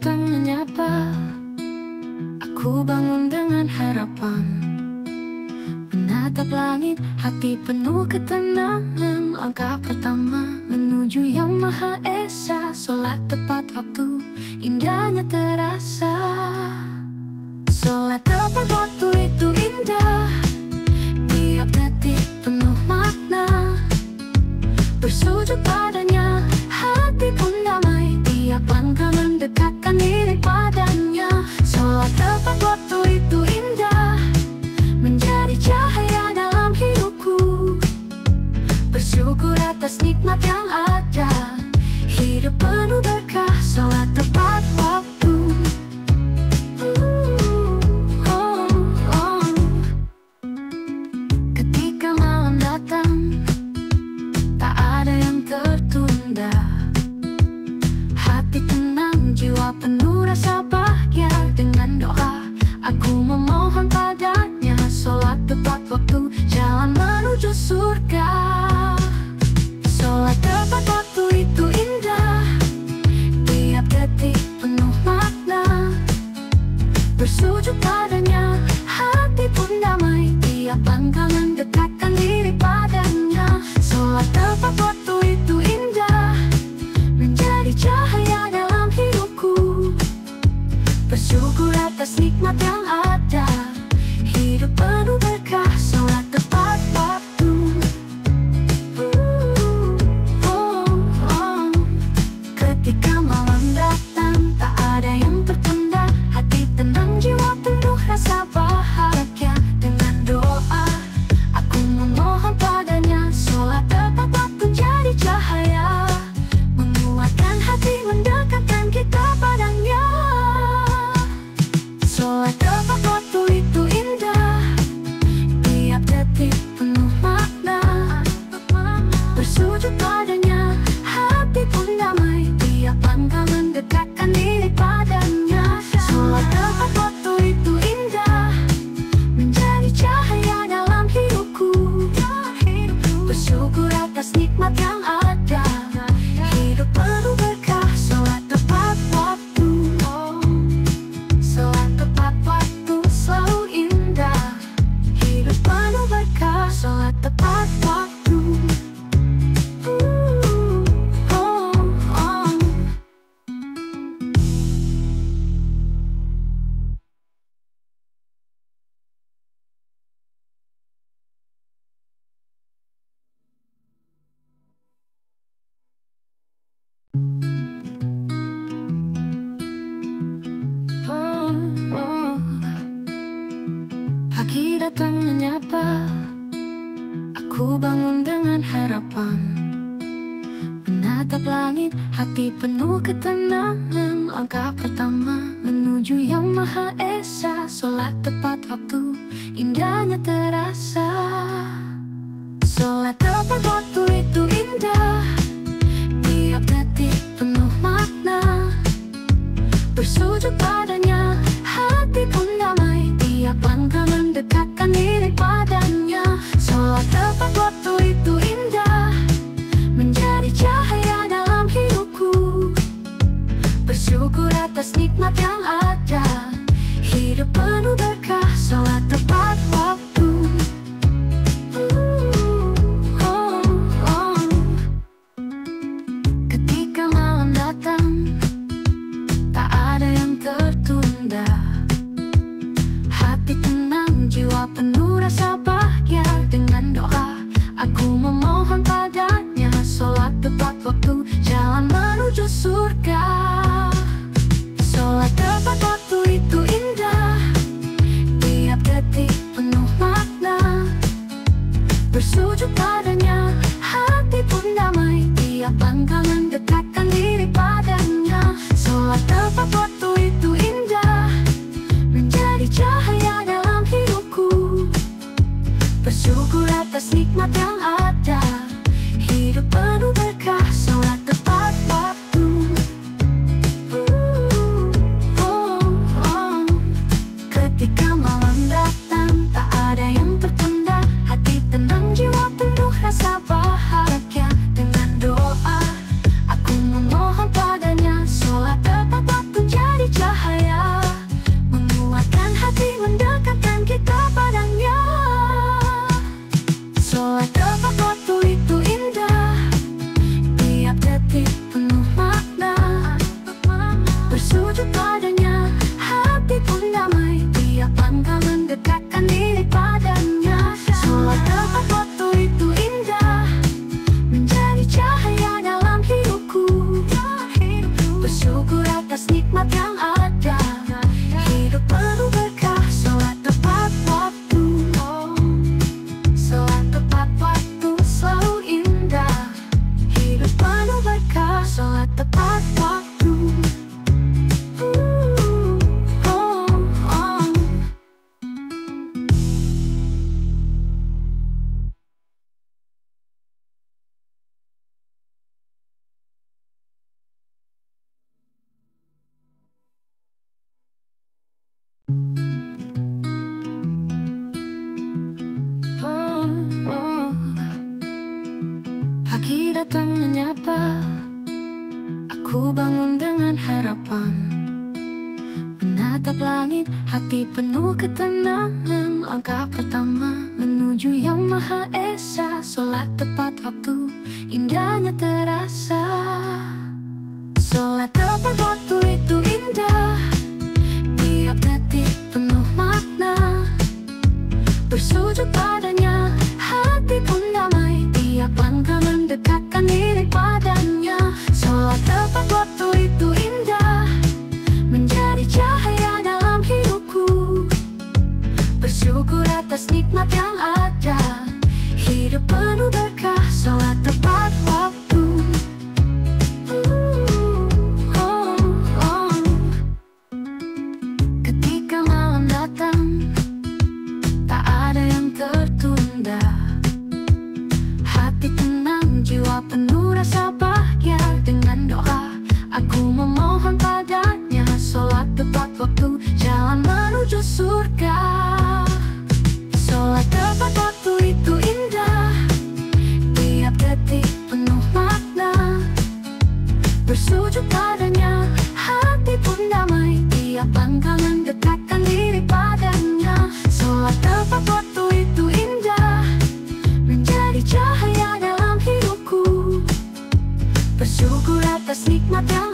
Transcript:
datang menyapa, aku bangun dengan harapan. Menatap langit, hati penuh ketenangan. Langkah pertama menuju Yang Maha Esa. Sholat tepat waktu, indahnya terasa. Sholat tepat waktu itu indah, tiap detik penuh makna. Bersujud padanya, hati pun damai. Tiap langkah mendekatkan diri padanya. Sholat tepat waktu itu indah, menjadi cahaya dalam hidupku. Bersyukur atas nikmat yang ada, hidup penuh berkah. Sholat tepat waktu. Ketika malam datang, tak ada yang tertunda. Hati tenang, jiwa penuh rasa bahagia. Dengan doa, aku memohon padanya. Sholat tepat waktu, jalan menuju surga. Sholat tepat waktu itu indah, tiap detik penuh makna. Bersujud padanya, hati pun damai. Tiap langkah mendekatkan diri padanya. Sholat tepat waktu itu indah, menjadi cahaya dalam hidupku. Bersyukur atas nikmat yang ada, hidup penuh berkah. Sholat tepat waktu. Ketika malam datang, tak ada yang tertunda. Hati tenang, jiwa penuh rasa bahagia. Dengan doa, aku memohon padanya. Sholat tepat waktu jadi cahaya, menguatkan hati, mendekatkan kita padanya. Sholat tepat waktu itu indah, tiap detik penuh makna. Bersujud padanya, hati pun damai. Tiap langkah mendekatkan diri padanya. Sholat tepat waktu itu indah, menjadi cahaya dalam hidupku. Bersyukur atas nikmat yang ada, hidup penuh berkah. Sholat tepat waktu. Sholat tepat waktu selalu indah, hidup penuh berkah. Sholat tepat waktu. Pagi datang menyapa, aku bangun dengan harapan. Menatap langit, hati penuh ketenangan. Langkah pertama menuju Yang Maha Esa. Sholat tepat waktu, indahnya terasa. Sholat tepat waktu itu indah, tiap detik penuh makna. Bersujud padanya, hati pun damai. Tiap langkah mendekatkan diri padanya. Sholat tepat waktu itu indah, menjadi cahaya dalam hidupku. Bersyukur atas nikmat yang ada, hidup penuh berkah. Sholat tepat waktu. Ketika malam datang, tak ada yang tertunda. Hati tenang, jiwa penuh rasa bahagia. Dengan doa, aku memohon padanya. Sholat tepat waktu, jalan menuju surga. Sholat tepat waktu itu indah, tiap detik penuh makna. Bersujud padanya, hati pun damai. Tiap langkah mendekatkan diri padanya. Sholat tepat waktu itu indah, menjadi cahaya dalam hidupku. Bersyukur atas nikmat yang ada, hidup penuh berkah. Sholat tepat waktu. Ketika malam datang, tak ada yang tertunda. Hati tenang, jiwa penuh rasa bahagia. Dengan doa, aku memohon padanya. Sholat tepat waktu jadi Pagi datang menyapa, aku bangun dengan harapan. Menatap langit, hati penuh ketenangan. Langkah pertama menuju Yang Maha Esa. Sholat tepat waktu, indahnya terasa. Sholat tepat waktu itu indah, tiap detik penuh makna. Bersujud padanya, hati pun damai. Tiap langkah mendekatkan diri padanya. Sholat tepat waktu itu indah, menjadi cahaya dalam hidupku. Bersyukur atas nikmat yang ada, hidup penuh berkah. Sholat tepat waktu. Ketika malam datang, tak ada yang tertunda. Hati tenang, jiwa penuh rasa bahagia. Dengan doa, aku memohon padanya. Sholat tepat waktu, jalan menuju surga. Sholat tepat waktu itu indah, tiap detik penuh makna. Bersujud padanya, hati pun damai. Tiap langkah mendekatkan diri padanya. Sholat tepat waktu itu indah, menjadi cahaya dalam hidupku. Bersyukur atas nikmat yang